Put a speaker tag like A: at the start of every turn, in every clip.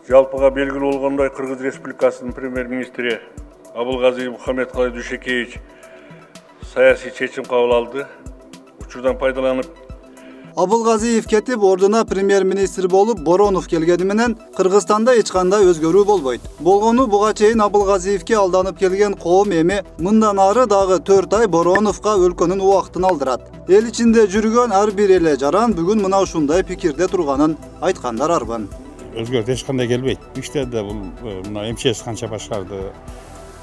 A: Жалпыға белгілі болғандай, Қырғыз Республикасының премьер-министрі Абылғазиев Мухаммедқали Дүйшекеевич саяси чечим кабыл алды. Учурдан пайдаланып
B: Абылғазиев кетип, ордуна премьер-министр болуп Боронов келгени менен Кыргызстанда эч кандай өзгөрүү болбойт. Болгону буга чейин Абылғазиевке алданып келген коом эми мындан ары дагы 4 ай Бороновго өлкөнүн убактын алдырат. Эл ичинде жүргөн ар бир эле жаран бүгүн мына ушундай пикирде турганын айткандар арбын.
C: Өзгөртүү эч кандай келбейт. Иштерде бул мына МЧС канча башкарды,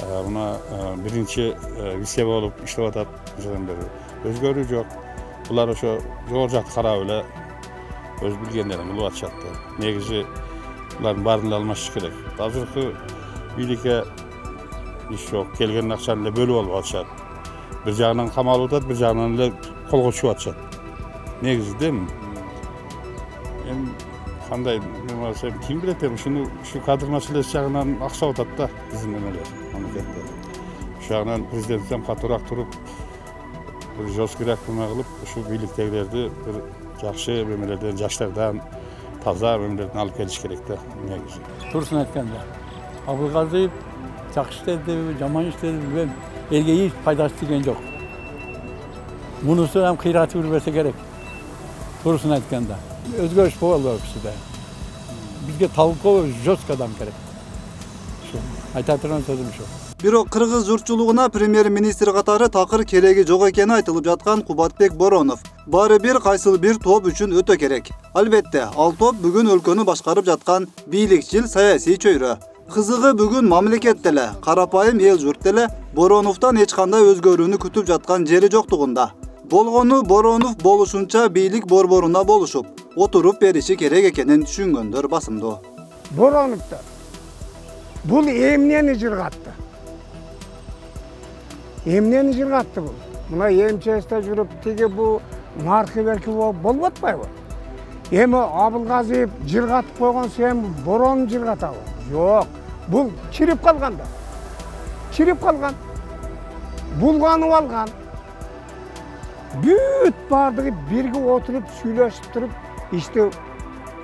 C: мына биринчи вице болуп иштеп атат. Өзгөрүү жок. Булар ошо жогору жакты карап эле өз билгендерин кылып атышат. Негизи булардын баарын алмашыш керек. Азыркы бийликке иш жок, келген акчаны эле бөлүп алып атышат. Бир жагынан камалып атат, бир жагынан эле колго түшүп атышат. Негизи дем. Кандай болсо ким билет, ушу кадр маселеси жагынан аксап атат да биздин эмелер, мамлекетте. Ошол жагынан президенттен катуураак туруп, bir жосткурак кылма кылып, ушу бийликтегилерди бир жакшы мемлекеттерден, жаштардан таза мемлекеттерден алып келиш керек да, негизи.
D: Турсун айтканда, Абылгазиев жакшы иштеди, жаман иштеди, билбейм, элге эч пайдасы тийген жок. Мунусу ham кыйраты билбесе керек. Турсун айтканда, өзгөрүш болду кишиде. Бизге толковый жестко адам керек. Шу айта турган сөзүм ушу.
B: Бирок кыргыз журтчулугуна премьер-министр катары такыр кереги жок экени айтылып жаткан Кубатбек Боронов баары бир кайсыл бир топ үчүн өтө керек. Албетте, ал топ бүгүн өлкөнү башкарып жаткан бийликчил саясий чөйрө. Кызыгы бүгүн мамлекет деле, карапайым эл журт деле Бороновдон эч кандай өзгөрүүнү күтүп жаткан жери жоктугунда. Болгону Боронов болушунча бийлик борборуна болушуп, отуруп бериши керек экенин түшүнгөндөр басымдуу.
E: Бороновдо бул эмнени жыргатты? Эмнени жыргатты бул? Мына МЧСте жүрүп, тиги бул наркы болуп атпайбы? Эми Абылгазиев жыргатып койгонсу эми Боронов жыргатабы? Жок, бул чирип калган да. Чирип калган. Булганып алган. Бүт бардыгы бирге отуруп, сүйлөшүп туруп, ишти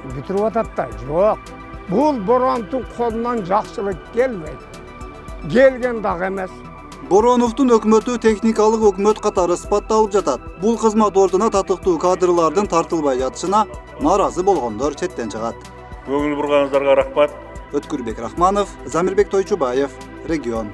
E: бүтүрүп атат да. Жок. Бул Бороновдун колунан жакшылык келбейт. Келген дагы эмес.
B: Бороновдун өкмөтү техникалык өкмөт катары сыпатталып жатат. Бул кызмат ордуна татыктуу кадрлардын тартылбай жатышына нааразы болгондор четтен чыгат.
A: Көңүл бурганыңыздарга рахмат.
B: Өткүрбек Рахманов, Замирбек Тойчубаев, Регион.